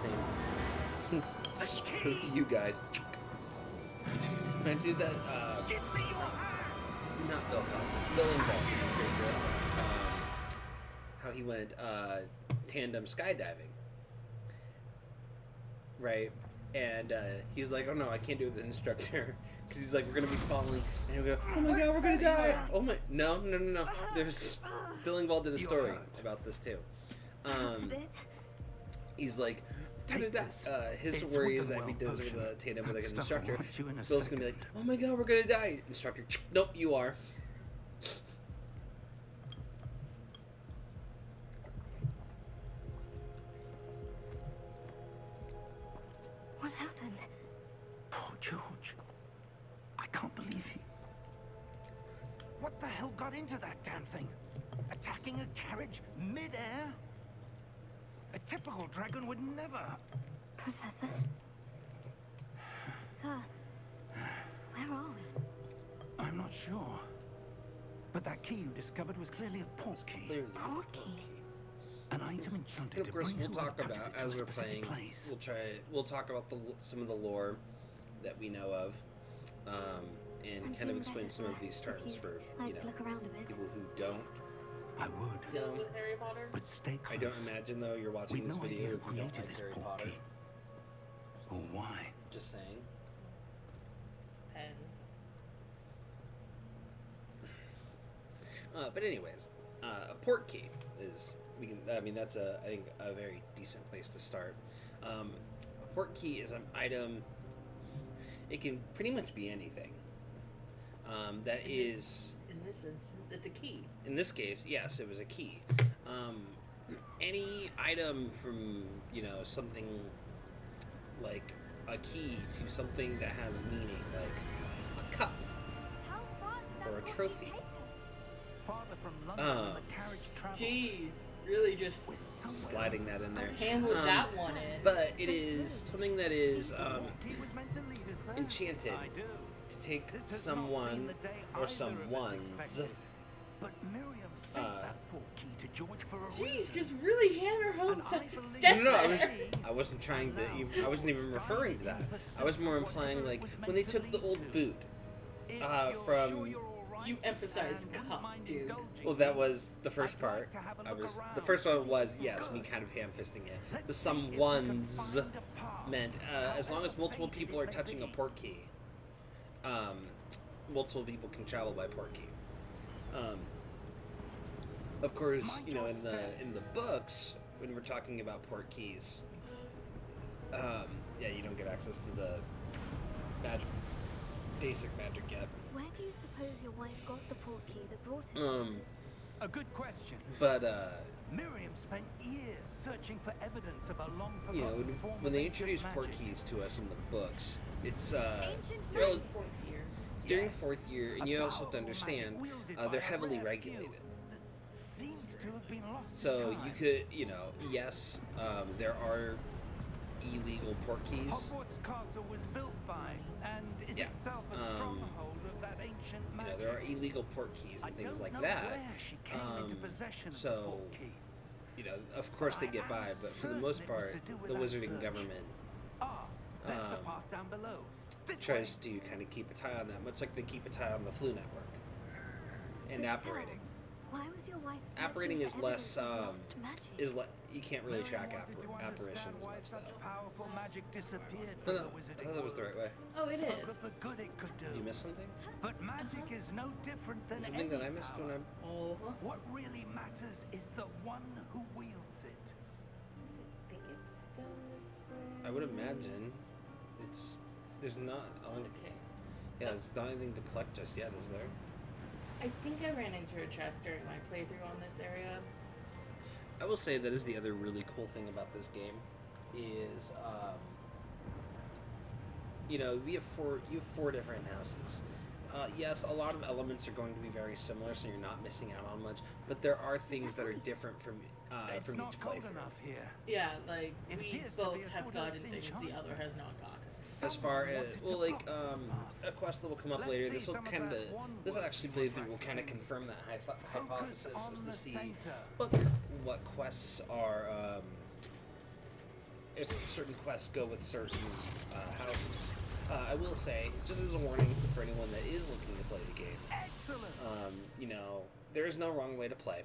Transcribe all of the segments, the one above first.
saying, screw you guys. Reminds me of that, not Bill Collins, Bill and Ball, how he went tandem skydiving, right? And he's like, oh no, I can't do it with the instructor, because he's like, we're going to be falling, and he'll go, oh my god, we're going to die. Oh my, no. There's, Bill and Ball did a story about this too. He's like, his worry is that if he does it with a tandem with like an instructor, Bill's gonna be like, oh my god, we're gonna die. Instructor, nope, you are. What happened? Poor George. I can't believe he... What the hell got into that damn thing? Attacking a carriage mid-air? A typical dragon would never... Professor? Sir, where are we? I'm not sure. But that key you discovered was clearly a port key. Port key? An item enchanted And of to course, bring we'll whoever talk about, touches it to as a we're specific playing, place. we'll talk about some of the lore that we know of, and kind of explain some of these terms for, you know, look around a bit. people who don't. I would. Don't. Harry Potter? But stay close. I don't imagine, though, you're watching We've this no video idea if who you don't created like this Harry port Potter. key. Or why. Just saying. Pens. But anyways, a port key is, I mean, that's I think a very decent place to start. A port key is an item, it can pretty much be anything. In this instance, it's a key. In this case, yes, it was a key. Any item from, you know, something like a key to something that has meaning, like a cup or a trophy. Farther from London than the carriage traveled. Jeez, really just Sliding that in there. handled that one in. But it is something that is enchanted to take someone or someone's. But Miriam sent that port key to George for a Jeez, reason. just really hammer home And some I believe- extent No, there. I wasn't trying to. I wasn't even referring to that. I was more implying like when they took the old boot from. You emphasize cup, dude. Well, that was the first part. The first one was, yes, me kind of ham-fisting it. The someone's meant as long as multiple people are touching a port key, multiple people can travel by port key. Of course, you know, in the books, when we're talking about port keys, yeah, you don't get access to the basic magic yet. Where do you suppose your wife got the port key that brought it? A good question. But Miriam spent years searching for evidence of a long you know, forgotten form when of they ancient introduce port magic. keys to us in the books, it's Ancient well, Fourth year. during fourth year, and A you also have to powerful understand magic wielded by they're a heavily rare regulated. few that seems to have been lost in So time. you could, you know, yes, there are illegal port keys. Hogwarts Castle was built by and is Yeah, itself a stronghold of that ancient You know, magic. there are illegal port keys I and things don't like know that. where she came into possession of the So, port key. you know, of course they get by, but for the most part, the wizarding government Ah, there's the um, path down below. This tries way. to kind of keep a tie on that, much like they keep a tie on the flu network and But sir, apparating. Why was your wife searching Apparating for is less, evidence of lost magic? you can't really Mary track wanted to apparition understand as why much such though. powerful magic disappeared No, from no, the I wizarding thought that was the right way. Oh, it Spoke is. of the good it could do. Did you miss something? But magic is no different than Something that any I missed power. when I'm. Oh. What really matters is the one who wields it. I think it's done this way. I would imagine there's not. Okay. Yeah, there's not anything to collect just yet, is there? I think I ran into a chest during my playthrough on this area. I will say that is the other really cool thing about this game, is you know, you have four different houses. Yes, a lot of elements are going to be very similar, so you're not missing out on much. But there are things that are different from It's each not cold playthrough. enough here. Yeah, like, It we appears to both be a have sort of gotten things the enchantment. other has not gotten. As far Someone as wanted well, to like block this path. a quest that will come up Let's later. see This will some of kind of that one this word actually you playthrough will kind of practicing. confirm that hypothesis Focus is on to the see center. what quests are if certain quests go with certain houses. I will say, just as a warning for anyone that is looking to play the game, Excellent. you know, there is no wrong way to play.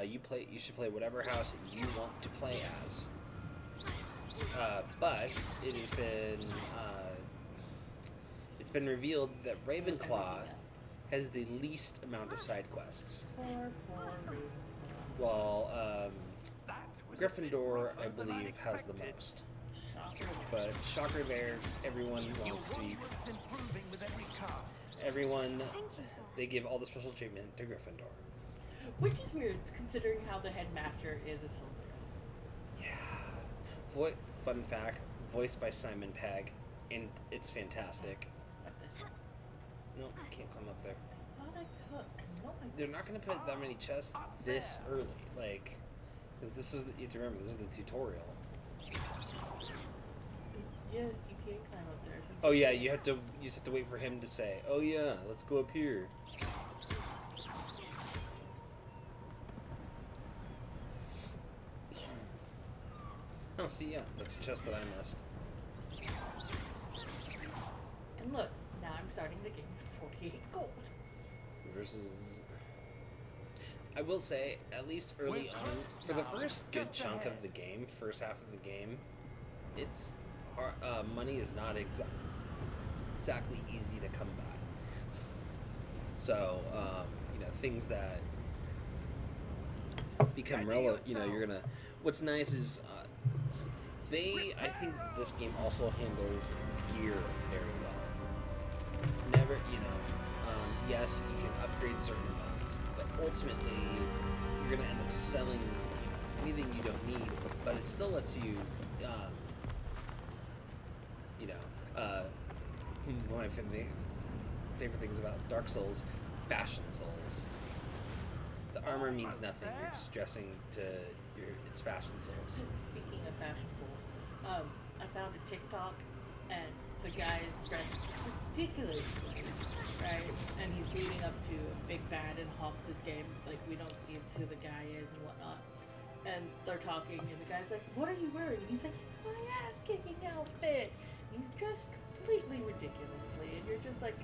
You should play whatever house you want to play as. But it's been revealed that Ravenclaw has the least amount of side quests, Poor Ravenclaw. while That was a bit Gryffindor, rougher I than believe, has the expected. most. Shocker. But shocker there, everyone Your wants to be. Hogwarts improving with every cast. Everyone, Thank you, sir. they give all the special treatment to Gryffindor. Which is weird, considering how the headmaster is a Slytherin. Yeah. Fun fact, voiced by Simon Pegg, and it's fantastic. What the shit? No, can't climb up there. I thought I could. I know I They're not going to put that many chests this early, like, because this is, you have to remember, this is the tutorial. Yes, you can climb up there. Oh yeah, you just have to wait for him to say, oh yeah, let's go up here. Oh, see, yeah, that's a chest that I missed. And look, now I'm starting the game with 48 gold. Versus, I will say, at least early on, for the first good chunk of the game, first half of the game, it's hard, money is not exactly easy to come by. So, you know, things that become relevant, you know, you're gonna. What's nice is I think this game also handles gear very well. Never, you know, yes, you can upgrade certain ones, but ultimately, you're gonna end up selling, you know, anything you don't need, but it still lets you, you know, one of my favorite things about Dark Souls, fashion souls. The armor means nothing. You're just dressing to it's fashion souls. Speaking of fashion souls, I found a TikTok and the guy is dressed ridiculously, right? And he's leading up to a big bad in this game. Like, we don't see who the guy is and whatnot. And they're talking, and the guy's like, "What are you wearing?" And he's like, "It's my ass-kicking outfit." And he's dressed completely ridiculously, and you're just like,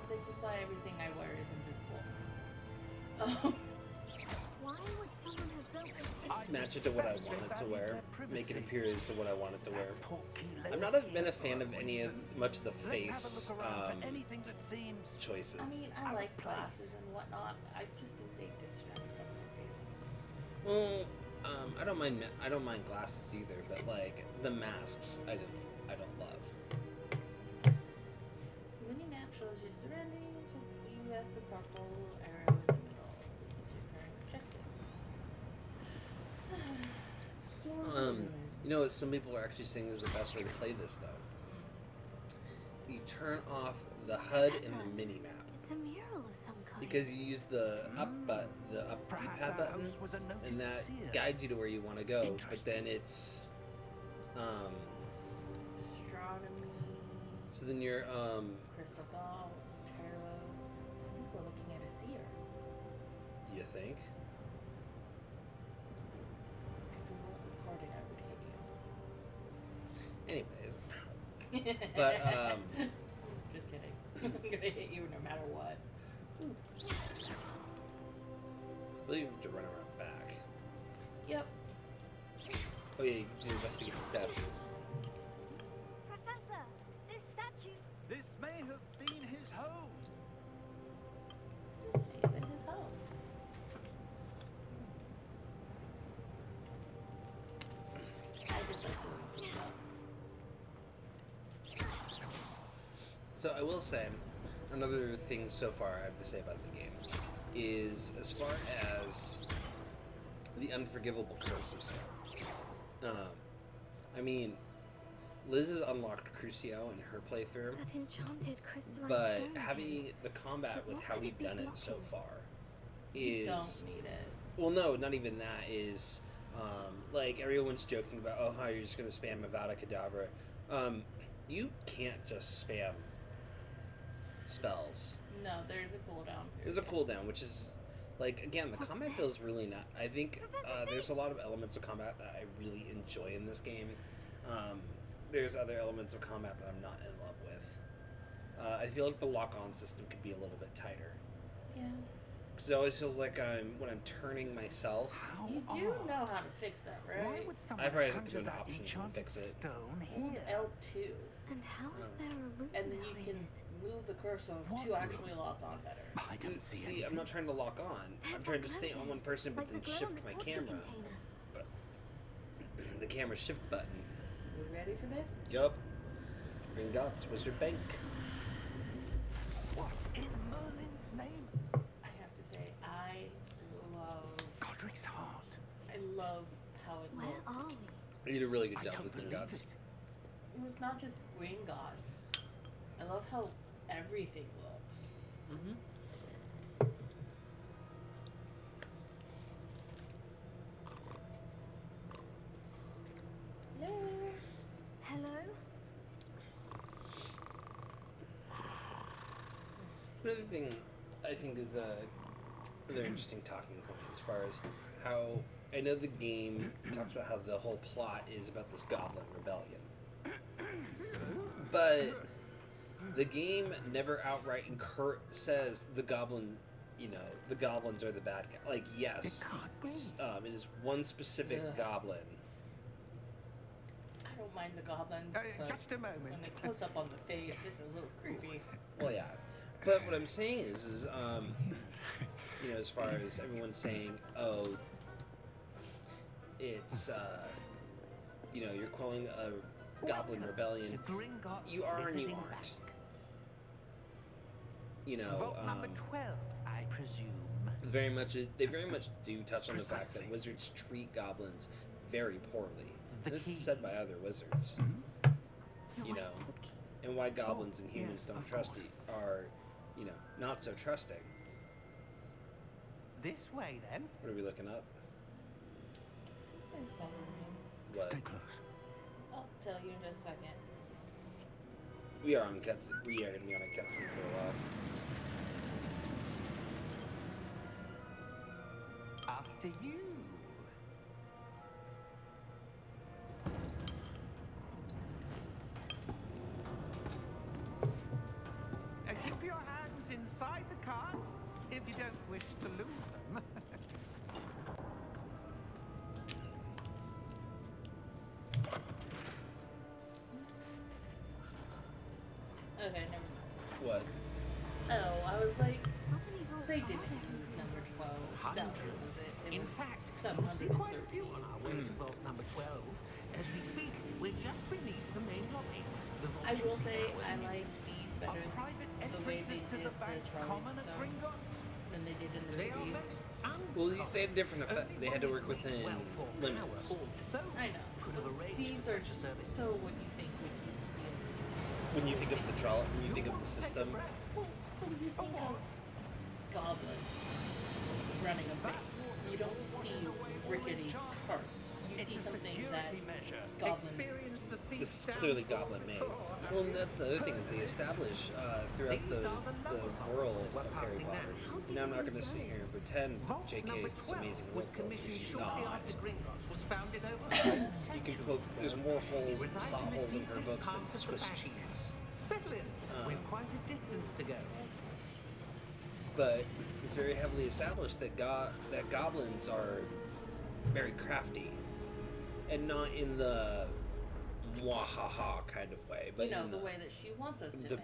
this is why everything I wear is invisible. Why would someone have built this Just match it to what I want it to wear. Make it appear as to what I want it to wear. I'm not been a fan of any of much of the face anything that seems choices. I mean, I like glasses and whatnot. I just think they distract from my face. Well, I don't mind glasses either, but like the masks, I don't love. The mini map shows your surroundings with you as the purple arrow in the middle. This is your current objective. Explore the ruins. You know what some people are actually saying is the best way to play this though? You turn off the HUD in the mini map. It's a mural of some kind. Because you use the up Perhaps D-pad our button, host was a noted and that seer. guides you to where you want to go. But Interesting. then it's, Astronomy, so then you're crystal balls, tarot. I think we're looking at a seer. you think? If we weren't recording, I would hit you. Anyways, but Just kidding. I'm gonna hit you no matter what. Ooh. I believe you have to run around back. Yep. Oh yeah, you can investigate the statue. Professor, this statue. This may have been his home. This may have been his home. I just like to look it up. So I will say, another thing so far I have to say about the game is as far as the unforgivable curses. I mean, Liz has unlocked Crucio in her playthrough, That enchanted crystalline but stone having again. the combat But with what how could we've it be done it so blocking? far You is don't need it. well, no, not even that is like everyone's joking about how you're just gonna spam Avada Kedavra. You can't just spam spells. No, there's a cooldown. There's a cooldown, which is Like, again, the What's combat this? feels really not. I think Professor there's a lot of elements of combat that I really enjoy in this game. There's other elements of combat that I'm not in love with. I feel like the lock-on system could be a little bit tighter. Yeah. Because it always feels like when I'm turning myself. How You do odd. know how to fix that, Why right? would I someone probably have to go conjure into that options and enchanted fix it. stone Hold here? L2, And how is there a room and then you behind can it? move the cursor What to actually lock on better. I don't see See, anything. I'm not trying to lock on. I'm There's trying that to stay glow on there, one person, but like then the glow on shift the my portkey camera. container. But the camera shift button. We ready for this? Yup. Gringotts Wizard Bank. What in Merlin's name? I have to say, I love Godric's heart. how it Where looks. are we? They did a really good I job don't with believe Gringotts. it. It was not just Gringotts. I love how everything looks. Mm-hmm. Hello. Hello? Another thing I think is a really interesting talking point as far as how I know the game talks about how the whole plot is about this goblin rebellion. But the game never outright says the goblin, the goblins are the bad guy. Like, yes, It can't be. it is one specific Ugh. goblin. I don't mind the goblins, but Just a moment. when they close up on the face, it's a little creepy. Well, yeah. But what I'm saying is as far as everyone's saying, oh, it's, you're calling a goblin rebellion. To Gringotts You are and you visiting aren't. bank. Vote Vote number 12, I presume. they very much do touch on the fact that Precisely. wizards treat goblins very poorly. The This is key. said by other wizards. Your You wife's know. portkey. And why goblins and yes, humans don't of trust course. are, not so trusting. This way, then. What are we looking up? Something's bothering me. What? Stay close. I'll tell you in just a second. We are going to be on a cutscene for a while. After you. Keep your hands inside the cart if you don't wish to lose them. Okay, never mind. What? Oh, I was like, How many votes they are didn't there? use number 12. No, it was it. It In was fact, we'll see quite a few 713. on our way to vault number 12. As we speak, we're just beneath the main lobby. The vault I should will sit say now where I the like next- these Are better private the way they entrances to did the bank the Charlie common at stuff Gringotts? than they did in the They are movies. most Well, they had different effect. Only They had to one work within well-formed limits. tower or both I know. could have but arranged these for are such a service. so what you think when you see a movie. When you think of when you think of the Take a system, breath. When you think of goblins running a bank, you don't see rickety carts. You It's see a something that security measure. goblins. Experience the thief this is down clearly fall goblin made. before. Well, and that's the other thing is they establish throughout These the are the local world vaults that of we're Harry passing Potter. now. Now I'm not going to sit here and pretend Vault JK number is this 12 amazing was world builder. commissioned She's shortly not. after Gringotts was founded over You can quote. There's more holes, resides in plot the holes in her deepest books part than of the Swiss bank. cheese. Settle in. We've quite a distance to go. But it's very heavily established that goblins are very crafty, and not in the mwahaha kind of way, but You know, in the way that she wants us to the- think.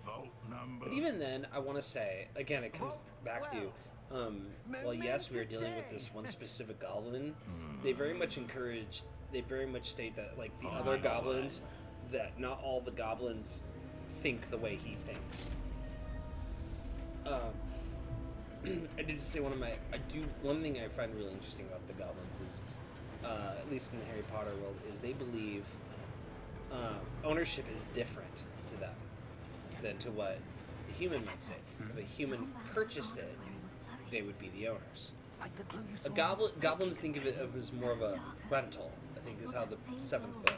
Vote number. But even then, I want to say again, it comes back to, well, yes, we are dealing with this one specific goblin. They very much encourage. They very much state that, like the other goblins, that not all the goblins think the way he thinks. I did say one thing I find really interesting about the goblins is, at least in the Harry Potter world, is they believe ownership is different to them than to what a human might say. If a human purchased it, they would be the owners. Like the glue you A saw. goblins think of it as more of a rental. I think is how the seventh book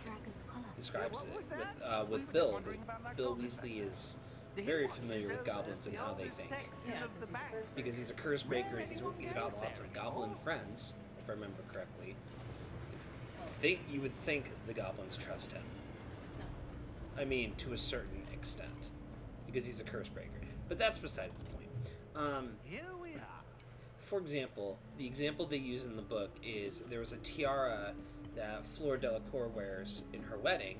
describes what was it. that? With We were Bill, just wondering about that Bill goblin Weasley is very familiar with goblins and how they think. Yeah, Of the 'cause he's back. cursed. Because he's a curse breaker and he's got lots of goblin friends, if I remember correctly. You would think the goblins trust him. No. I mean, to a certain extent. Because he's a curse breaker. But that's besides the point. Here we are. For example, the example they use in the book is there was a tiara that Fleur Delacour wears in her wedding.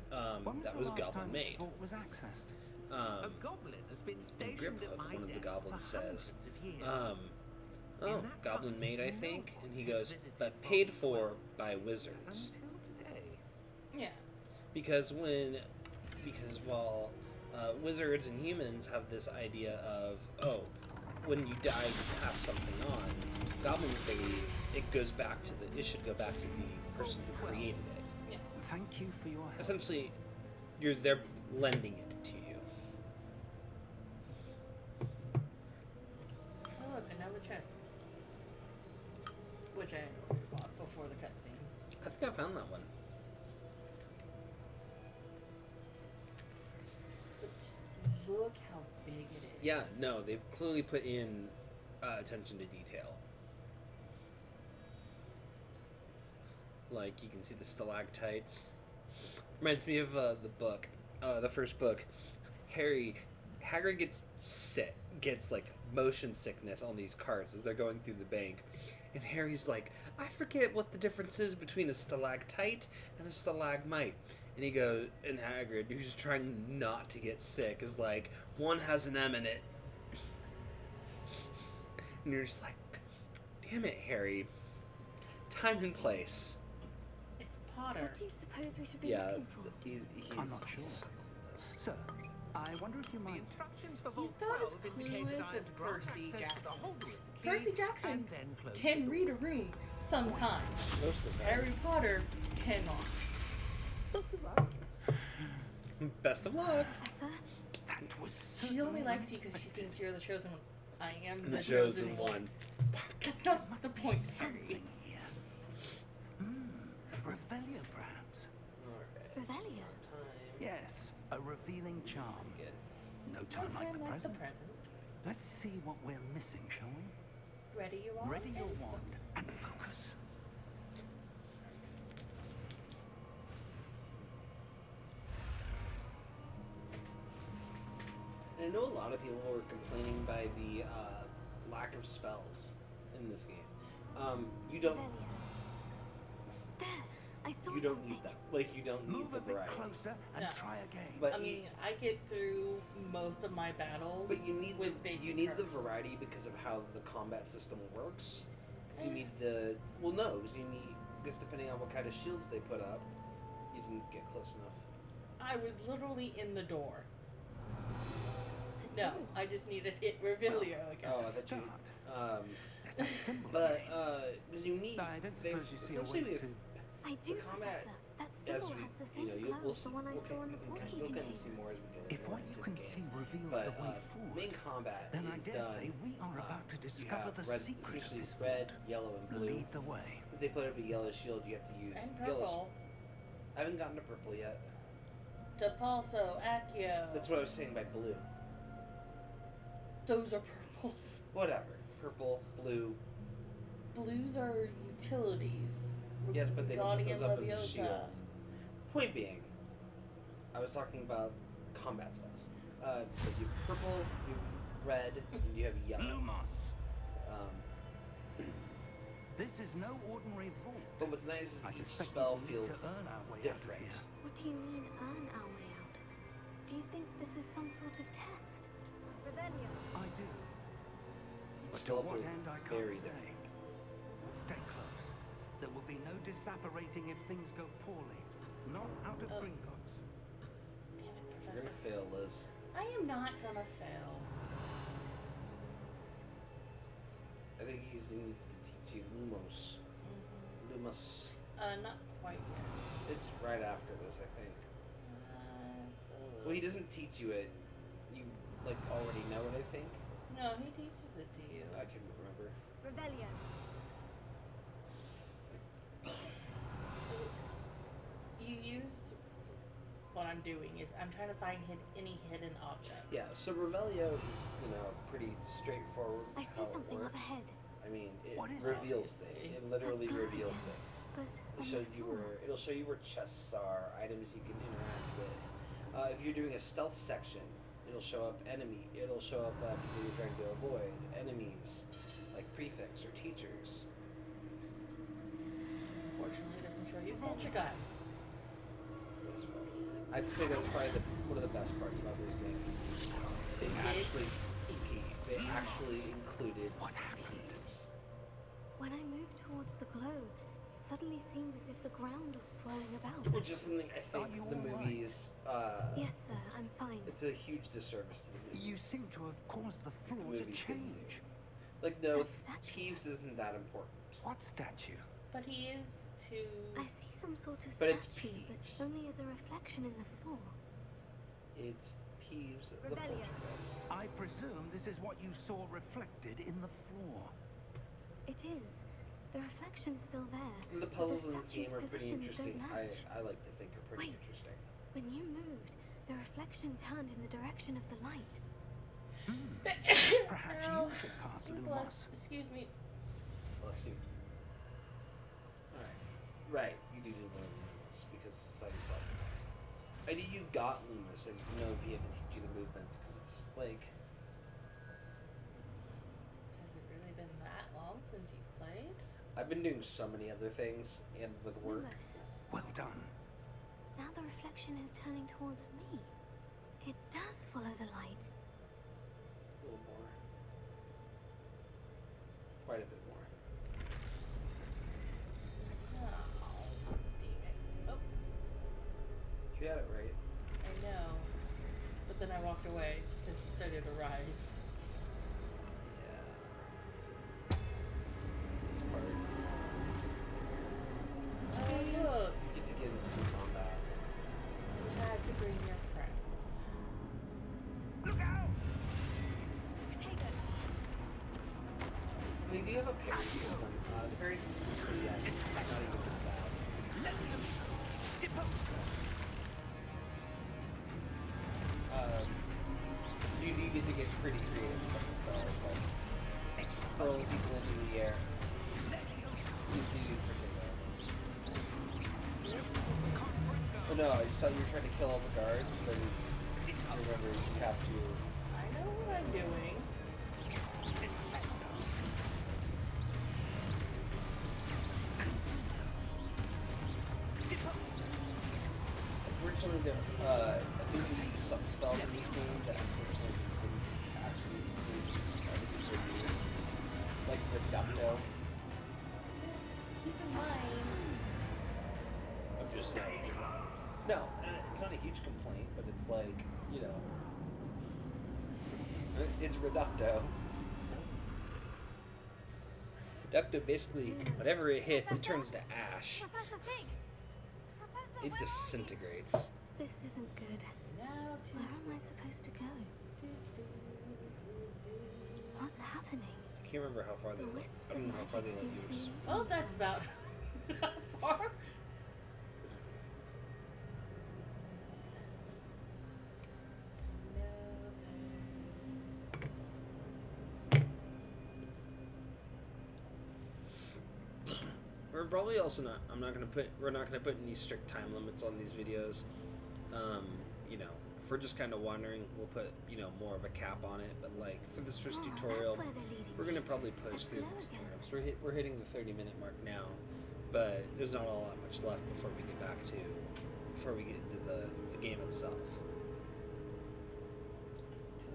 When was That the was last goblin time made. this vault was accessed? A goblin has been In stationed Grip at Hook, my one of the desk goblins for says, hundreds of years. oh, In that goblin time, made, I no think. one And he has goes, visited but Vault paid for 12 by wizards. until today. Yeah. Because while wizards and humans have this idea of, oh, when you die, you pass something on. Goblins believe it should go back to the person who created it. Yeah. Thank you for your help. Essentially, they're lending it to you. Oh, look, another chest. Which I bought before the cutscene. I think I found that one. But just look how big it is. Yeah, no, they've clearly put in attention to detail. Like, you can see the stalactites. Reminds me of the book, the first book. Hagrid gets like motion sickness on these carts as they're going through the bank. And Harry's like, I forget what the difference is between a stalactite and a stalagmite. And he goes, and Hagrid, who's trying not to get sick, is like, one has an M in it. And you're just like, damn it, Harry. Time and place. It's Potter. What do you suppose we should be Yeah, looking for? he's I'm not sure. Sir, I wonder if you The might... instructions for He's Vault about as 12 indicate that clueless I am as to grant Percy access to the Jackson. Hogwarts key Percy Jackson and then close the can door. read a room sometimes. Most of the time. Harry Potter cannot. Best of luck. Professor, That was She only likes you because she thinks you're the chosen one. I am The the chosen one. That's not the point, Harry. something here. Revelia, perhaps? Alright. Revelia. Yes, a revealing charm. Good. No time like the present. present. Let's see what we're missing, shall we? Ready you are. Ready your and wand focus. and focus. I know a lot of people were complaining by the lack of spells in this game. You don't. Revelia. There, I saw You don't something. need that. Like, you don't need Move the a bit variety. closer and No. try again. But I mean, I get through most of my battles. But you need with basic the the herbs. variety because of how the combat system works. Because you need the because depending on what kind of shields they put up, you didn't get close enough. I was literally in the door. The No, door. I just needed to hit Revelio, I Oh, I guess. thought you. Start. There's a symbol But again. because you need. I don't they've- suppose you see a essentially way we've- to... I do, the combat, Professor. That as symbol we, has the same you know, glow we'll as the one I saw in the portkey you'll get to container. see more as we get If more what you into can the see game. reveals But the way main forward, combat then I is dare done. say we are about to you discover have the red, secret of essentially this red, vault. yellow, and blue. Lead the way. If they put up a yellow shield, you have to use And yellow. purple. I haven't gotten to purple yet. Depulso, Accio. That's what I was saying by blue. Those are purples. Whatever. Purple, blue. Blues are utilities. Yes, but they don't put Wingardium those up as a Leviosa. shield. Point being, I was talking about combat spells. So you have purple, you have red, and you have yellow. Lumos. Um, This is no ordinary vault. but what's nice is I each suspect spell we will need feels to earn our way different. out of here. What do you mean, earn our way out? Do you think this is some sort of test? Revelia. I do. Each But to spell what feels end, I can't very say. different. Stay close. There will be no disapparating if things go poorly. Not out of Oh. Gringotts. Damn it, You're Professor. gonna fail, Liz. I am not gonna fail. I think he needs to teach you Lumos. Lumos. Not quite yet. It's right after this, I think. It's a Well, he doesn't teach you it. You like already know it, I think. No, he teaches it to you. I can remember. Revelia. You use what I'm doing. Is I'm trying to find any hidden objects. Yeah, so Revelio is, pretty straightforward. I see how it something up works. ahead. I mean, it What is reveals it? things. It literally A glow, reveals yeah. things. But It on shows the you floor. where it'll show you where chests are, items you can interact with. If you're doing a stealth section, it'll show up It'll show up people you're trying to avoid, enemies, like prefects or teachers. Unfortunately, it doesn't show you Poltergeist. As well. I'd say that's probably one of the best parts about this game. They actually included What happened? peeves. When I moved towards the glow, it suddenly seemed as if the ground was swirling about. Which is something I Are think you the all right? movies. Yes, sir, I'm fine. It's a huge disservice to the movie. You seem to have caused the floor to Movie didn't do. change. Like, no, That statue. Peeves isn't that important. What statue? But he is too. I see some sort of But it's statue, Peeves. but only as a reflection in the floor. It's Peeves the Revelio. Poltergeist. I presume this is what you saw reflected in the floor. It is. The reflection's still there. And the but puzzles in this statue's game are pretty positions don't interesting. match. I like to think are pretty Wait. interesting. When you moved, the reflection turned in the direction of the light. Perhaps No. you should cast Bless. Lumos. Excuse me. Bless you. Alright. Right, you do learn Lumos because it's like so. I knew you got Lumos. I didn't know if he had to teach you the movements because it's like. Has it really been that long since you played? I've been doing so many other things and with work. Lumos. Well done. Now the reflection is turning towards me. It does follow the light. A little more. Quite a bit more. Oh, damn it. Oh, You got it right. I know. But then I walked away because he started to rise. Yeah. This part. Oh, look. You get to get into some combat. You had to bring your friends. Look out! Potato. I mean, do you have a parry system? The parry system is pretty accurate. It's not even that bad. Leviosa! Depose! You get to get pretty creative with some spells, like throw people into the air. You do freaking Oh no, I just thought you were trying to kill all the guards, but remember you have to. I know what I'm doing. Unfortunately, I think we use some spells in this game that unfortunately didn't actually include other people use. Like Reducto. Keep in mind. I'm just saying. No, it's not a huge complaint, but it's like, it's Reducto. Reducto basically, whatever it hits, it turns to ash. Professor Fig! Professor, It where are you? disintegrates. This isn't good. Now to. Where am I supposed to go? What's happening? I can't remember how far they The let. wisps I of don't know how far they magic let seem you. to be Oh, that's about how far. We're probably also not. We're not gonna put any strict time limits on these videos. If we're just kind of wandering, we'll put more of a cap on it. But like for this first Oh, tutorial, that's where they're leading we're me. gonna probably post through the Hello again. tutorials. We're hitting the 30-minute mark now, but there's not all that much left before we get into the game itself. Oh,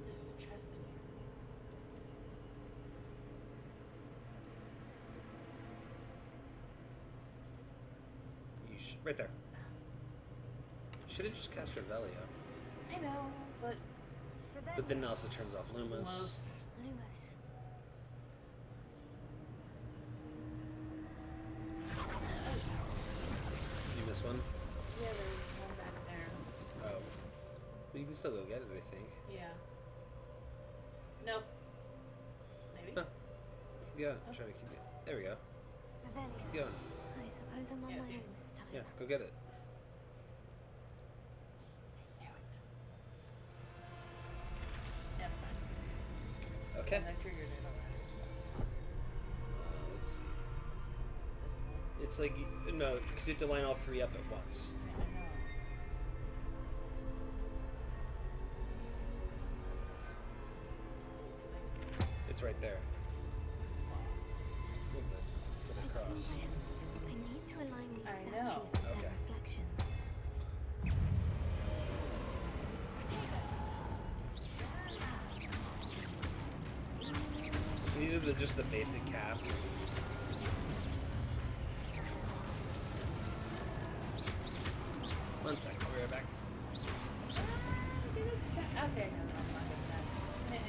there's a chest in here. Right there. Should have just cast Revelio, I know, but but then it also turns off Lumos. Lumos. Lumos. You miss one? Yeah, there's one back there. Oh. Well, you can still go get it, I think. Yeah. Nope. Maybe. Huh. Keep going. Try to keep it. There we go. Revelio. Keep going. I suppose I'm on Yeah, my see. own this time. Yeah, go get it. Okay. And I triggered it already. Let's see. This one. It's like, no, because you have to line all three up at once. I know. It's right there. Move it It across. seems like I need to align these I statues know. with their Okay. reflections. These are just the basic casts. One second, we'll be right back. Okay, no, I'm not doing that.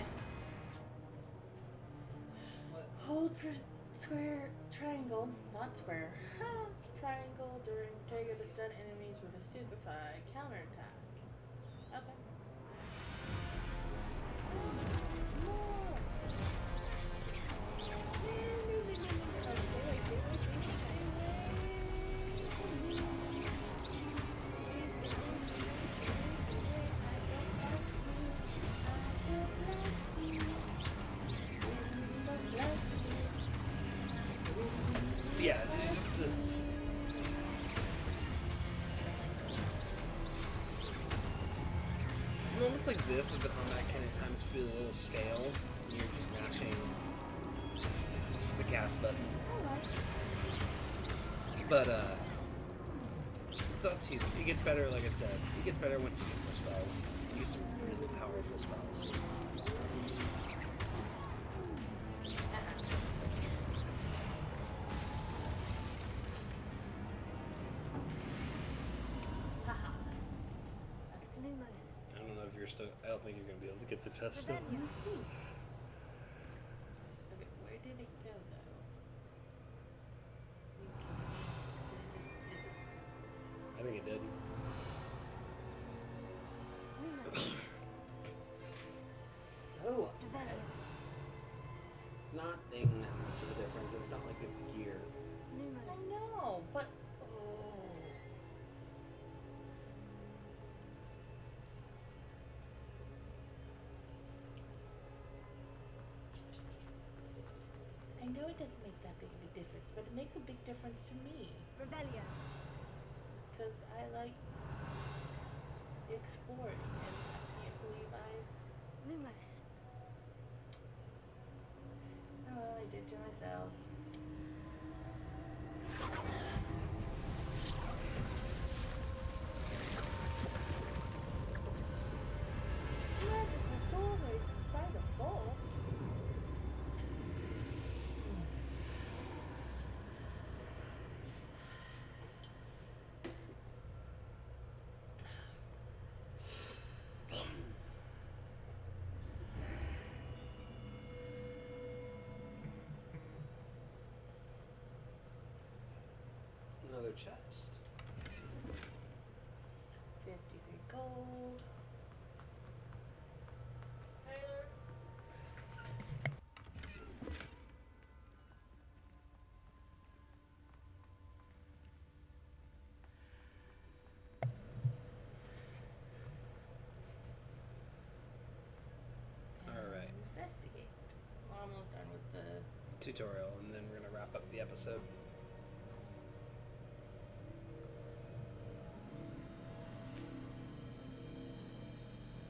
Hold square, triangle, not square. Triangle during trigger to stun enemies with a stupefy counterattack. Okay. Yeah, it's just the. It's moments like this that the combat can at times feel a little stale when you're just mashing the cast button. But it's up to you. It gets better, like I said. It gets better once you get more spells. You get some really powerful spells. Lumos. I don't know if you're still. I don't think you're gonna be able to get the chest still. Revelio. Okay, where did it go though? Did it just disappear? I think it did. Lumos. So Revelio. it's not making that much of a difference. It's not like it's gear. I Lumos. know, but I know it doesn't make that big of a difference, but it makes a big difference to me Revelio. because I like exploring, and I can't believe Lumos. I did to myself. Magical doorways inside a vault. Another chest. 53 gold. Tyler. Alright. Investigate. We're almost done with the. Tutorial, and then we're gonna wrap up the episode.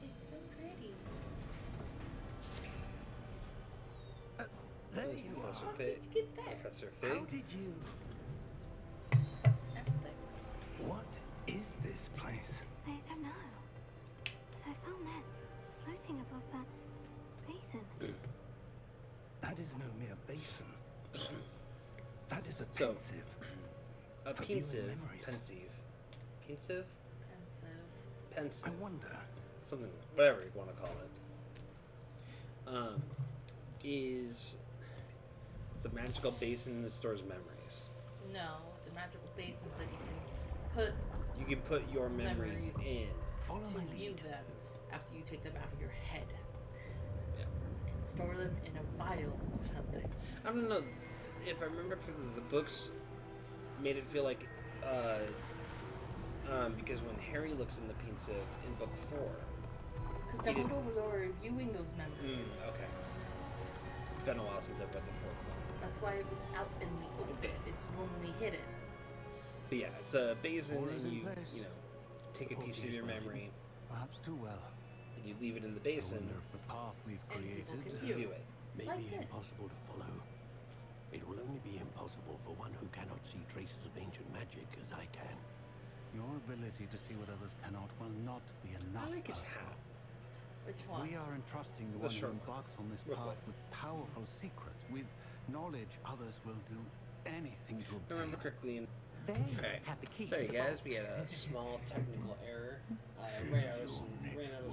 It's so pretty. There There's you Professor are. How Pig. did you get there? Professor How Fig. did you? What is this place? I don't know. But I found this floating above that basin. That is no mere basin. That is a So- pensive. A For viewing pensive. memories. Pensive. Pensive? Pensive. I Pensive. wonder. Something, whatever you want to call it. Is it's a magical basin that stores memories. No, it's a magical basin that you can put You can put your memories Memories. in. Follow to my view lead. them after you take them out of your head Yeah. and store them in a vial or something. I don't know if I remember correctly, the books made it feel like because when Harry looks in the pensive in book 4. Because He did- Dumbledore was already viewing those memories. Okay. been a while since I've read the fourth one. That's why it was out in the open. It's normally hidden. But yeah, it's a basin, All is and in you place. take a piece of your memory, Perhaps too well. and you leave it in the I basin. wonder if the path we've And people created can To view it. May Like be this. impossible to follow. It will only be impossible for one who cannot see traces of ancient magic as I can. Your ability to see what others cannot will not be enough. I like his Ursula. hat. Which one? We are entrusting the The one who short one. embarks on this Real path quick. with powerful secrets, with knowledge others will do anything to If I obtain. remember correctly. There you Alright. have the key Sorry to the guys, vault. we had a small technical error. Ran out of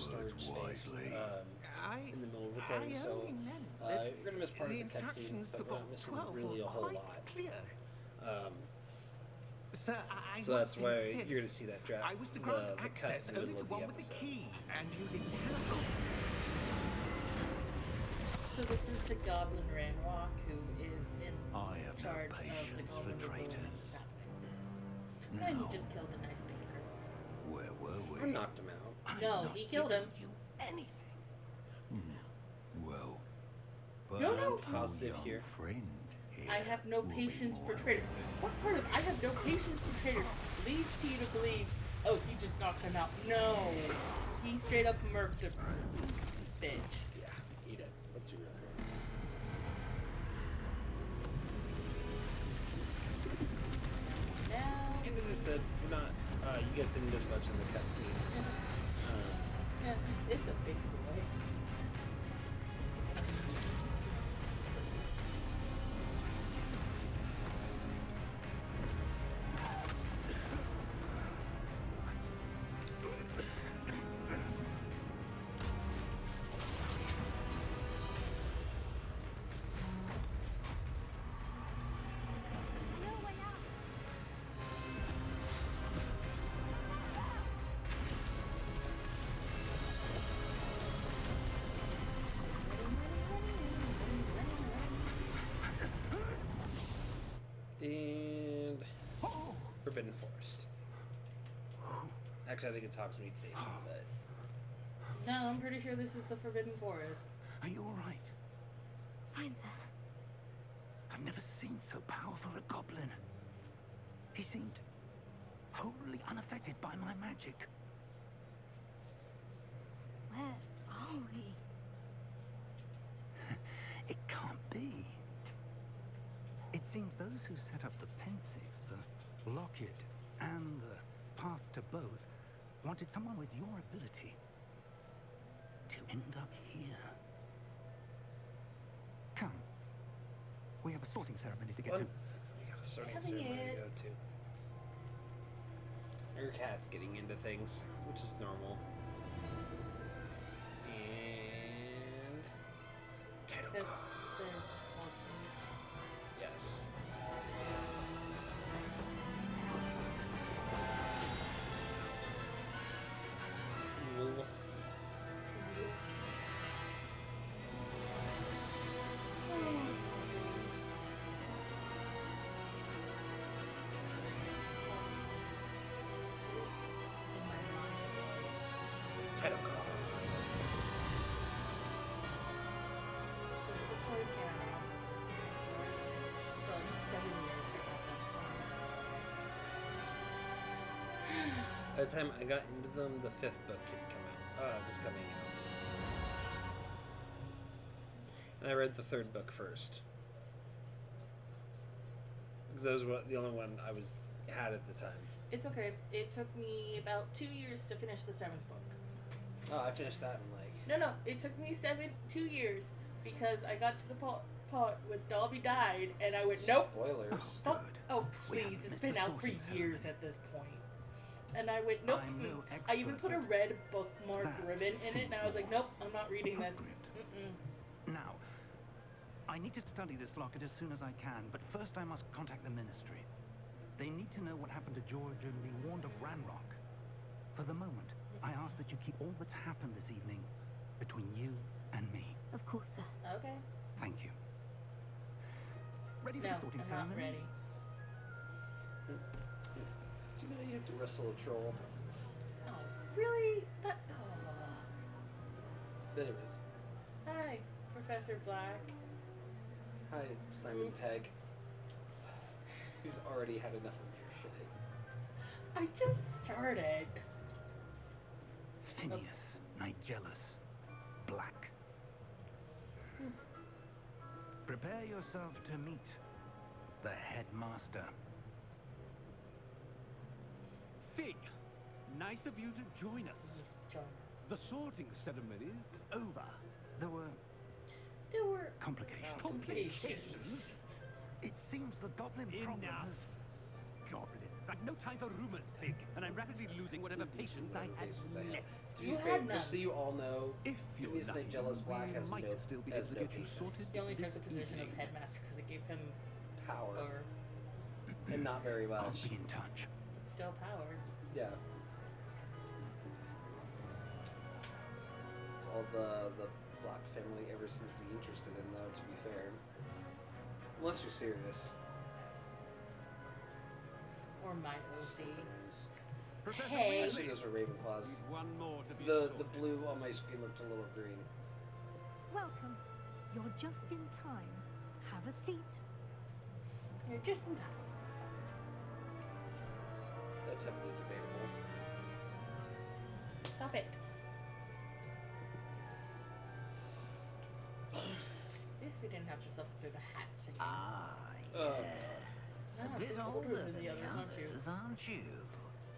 storage space in the middle of recording, so only meant we're gonna miss part of the the cutscene, instructions but to we're not Vault missing 12 really a were whole quite lot. clear. Um, Sir, I so that's must why insist. you're gonna see that draft. I was to grant the cut access in the only middle to of the one with the episode. key, and you didn't have it. So this is the Goblin Ranrock who is in I have no charge of the patience for Goblin Revolt traitors. when this is happening. Now, And he just killed a nice baker. where were Or we? knocked him out. I'm No, not he killed giving him. You anything. Well, No, no. perhaps your Positive young here. friend here I have no will be patience for more traitors. What part of I have no patience for traitors leads you to believe, oh, he just knocked him out? No. He straight up murked a bitch. Yeah, he did. Let's be real here. Now, And as I said, we're not. You guys didn't miss much in the cutscene. yeah, it's a big boy. No way out. And Forbidden Forest. Actually, I think it's Hogsmeade Station, but No, I'm pretty sure this is the Forbidden Forest. Are you all right? Fine, sir. I've never seen so powerful a goblin. He seemed wholly unaffected by my magic. Where are we? It can't be. It seems those who set up the Pensive, the Lockett, and the Path to Both wanted someone with your ability to end up here. Come. We have a sorting ceremony to get to. we got a sorting Having ceremony to it. go to. Your cat's getting into things, which is normal. And title Because card. there's Watson. Yes. Cool. Title card. By the time I got into them, the fifth book was coming out. And I read the third book first. Because that was the only one I had at the time. It's okay. It took me about 2 years to finish the 7th book. Oh, I finished that in like... No, it took me 2 years because I got to the part when Dobby died, and I went, nope. Spoilers. Oh, oh We please, haven't it's missed been the out for sorting years ceremony. at this point. And I went, nope. I'm no I even expert, put a but red bookmark that ribbon in it, and I was like, seems nope, I'm not reading this. appropriate. Now, I need to study this locket as soon as I can, but first I must contact the Ministry. They need to know what happened to George and be warned of Ranrock. For the moment, I ask that you keep all that's happened this evening between you and me. Of course, sir. Okay. Thank you. Ready for No, the sorting I'm ceremony? not ready. Do you know you have to wrestle a troll? Oh, really? That. Oh. Anyways. Hi, Professor Black. Hi, Simon Oops. Pegg. Who's already had enough of your shit. I just started. Phineas, Nigellus, Black. Prepare yourself to meet the headmaster. Fig, nice of you to join us. Join The us. sorting ceremony's over. There were There were complications. complications. It seems the goblin problem Enough. has... Goblins. I've no time for rumors, Fig, and I'm rapidly losing whatever patience I had left. To be You fair, had just so none. you all know, If you're Phineas lucky, Nigellus Black we has might no, still be has able to no get you patience. sorted. He only this took the position of evening. headmaster because it gave him Power. power. And not very I'll much. be in touch. But still power. Yeah. It's all the Black family ever seems to be interested in, though, to be fair. Unless you're serious. Or my OC. Professor Hey. Actually, Weasley, those were Ravenclaws. we've one more to be The sorted. blue on my screen looked a little green. Welcome. You're just in time. Have a seat. You're just in time. That's heavily debatable. Stop it. At least we didn't have to suffer through the hat singing. Ah, Uh, yes. Ah, A bit you're older than the others, aren't you? aren't you?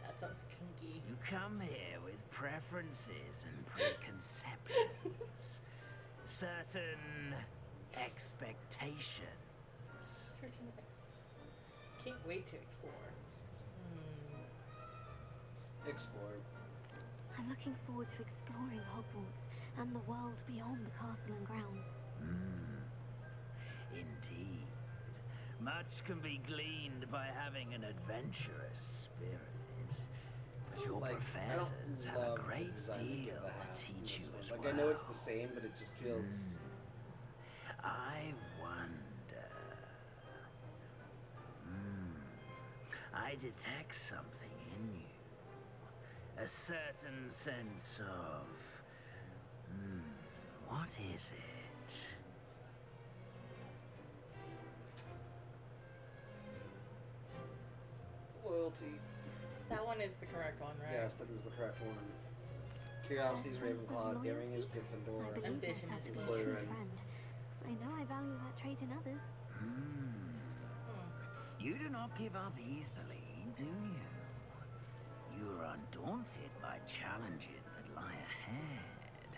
That sounds kinky. You come here with preferences and preconceptions. Certain expectations. Certain can't wait to explore. explore. I'm looking forward to exploring Hogwarts and the world beyond the castle and grounds. Indeed. Much can be gleaned by having an adventurous spirit. But your Like, I professors don't have a love the great design of deal the hat to in teach this you one. as Like, well. I know it's the same, but it just feels... I wonder. I detect something in you. A certain sense of. What is it? Loyalty. That one is the correct one, right? Yes, that is the correct one. Curiosity is A sense of Ravenclaw, daring is loyalty? I Gryffindor. believe Ambition myself is to be a Slytherin. true friend. I know I value that trait in others. You do not give up easily, do you? You are undaunted by challenges that lie ahead.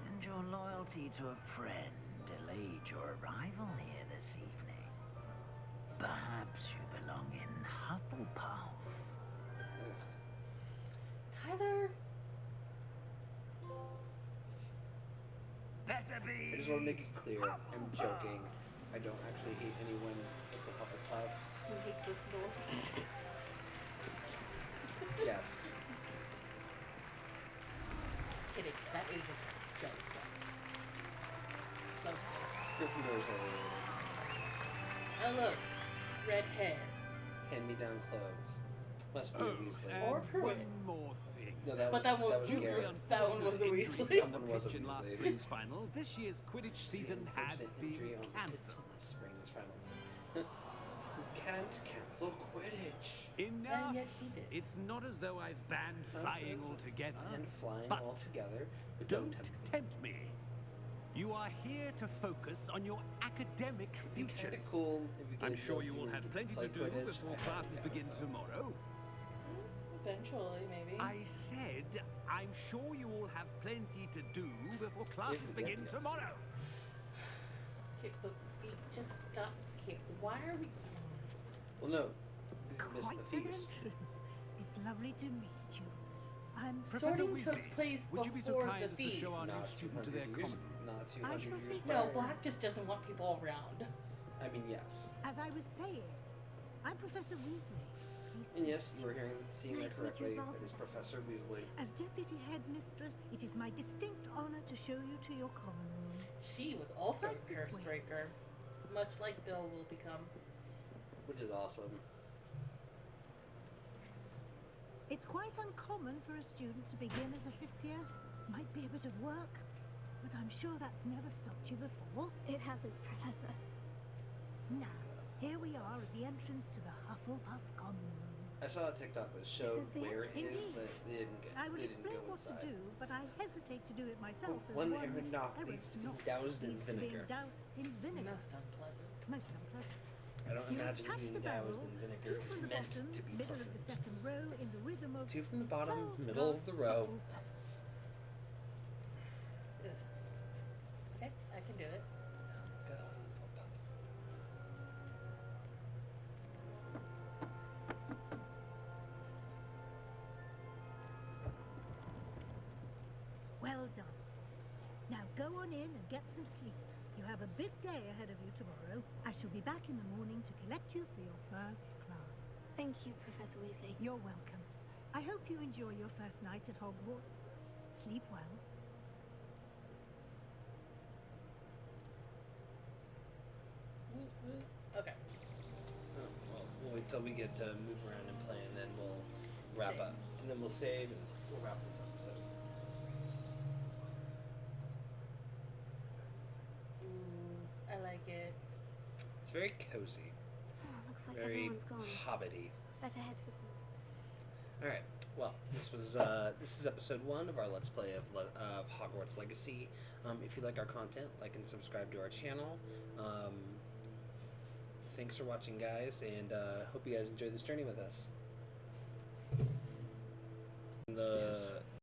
And your loyalty to a friend delayed your arrival here this evening. Perhaps you belong in Hufflepuff. Ugh. Tyler. Better be. I just want to make it clear, I'm joking. I don't actually hate anyone. It's a Hufflepuff. You hate Gryffindors. Yes. Kidding. That is a joke. Mostly. Gryffindors are overrated. Oh look, red hair. Hand-me-down clothes. Must be a Weasley. and Or Pruitt. one more thing. No, that But was, that one- was you Garrett. That one was a Unfortunate Weasley. injury on That the one was a pitch in last Weasley. spring's final. This year's Quidditch season The has unfortunate been injury on the cancelled. pitch in last spring's final. You can't cancel Quidditch. Enough! yet he did. It's not as though I've banned Sounds flying good. altogether. And flying but altogether, but don't tempt me. tempt me. You are here to focus on your academic It'd be kind of futures. cool if you I'm guys sure just you will even have get plenty play to do Quidditch. before I classes highly begin doubt it. tomorrow. Eventually, maybe. I said, I'm sure you all have plenty to do before classes we get begin yes. tomorrow. Okay, but we just got here. Why are we? Well, no, because you Quite missed an the feast. entrance. It's lovely to meet you. I'm Professor Sorting Weasley, took place would you be so before kind the as to show feast. our new Not student to 200 their years, common room? not I 200 shall years see No, prior. Black just doesn't want people around. I mean, yes. As I was saying, I'm Professor Weasley. Pleased And to yes, meet you were seeing Nice that to meet you correctly. as well, That is Professor. Professor Weasley. As Deputy Headmistress, it is my distinct honor to show you to your common room. She was also a Right this curse way. breaker, much like Bill will become. Which is awesome. It's quite uncommon for a student to begin as a fifth year. Might be a bit of work, but I'm sure that's never stopped you before. It hasn't, Professor. Now, here we are at the entrance to the Hufflepuff Common Room. I saw a TikTok that showed is the where it is, Indeed. but they didn't get. I will they didn't explain go what to inside. do, but I hesitate to do it myself as One one error knock errant needs to be knock doused in needs to be vinegar. doused in vinegar. Most unpleasant. Most unpleasant. I don't You must imagine tap being the doused barrel, in vinegar two is from the meant bottom, to be middle pleasant. of the second row, in the rhythm of Two from the bottom, Puff, middle of Puff, the row. Hufflepuff. Ugh. Okay, I can do this. Well done. Now go on in and get some sleep. You have a big day ahead of you tomorrow. I shall be back in the morning to collect you for your first class. Thank you, Professor Weasley. You're welcome. I hope you enjoy your first night at Hogwarts. Sleep well. Okay. Oh, well, we'll wait till we get to move around and play, and then we'll wrap Save. up. And then we'll save, and we'll wrap this episode. Ooh, I like it. It's very cozy, Oh, looks like very everyone's gone. hobbity. Better head to the pool. All right. Well, this is episode 1 of our Let's Play of Hogwarts Legacy. If you like our content, like and subscribe to our channel. Thanks for watching, guys, and hope you guys enjoy this journey with us. The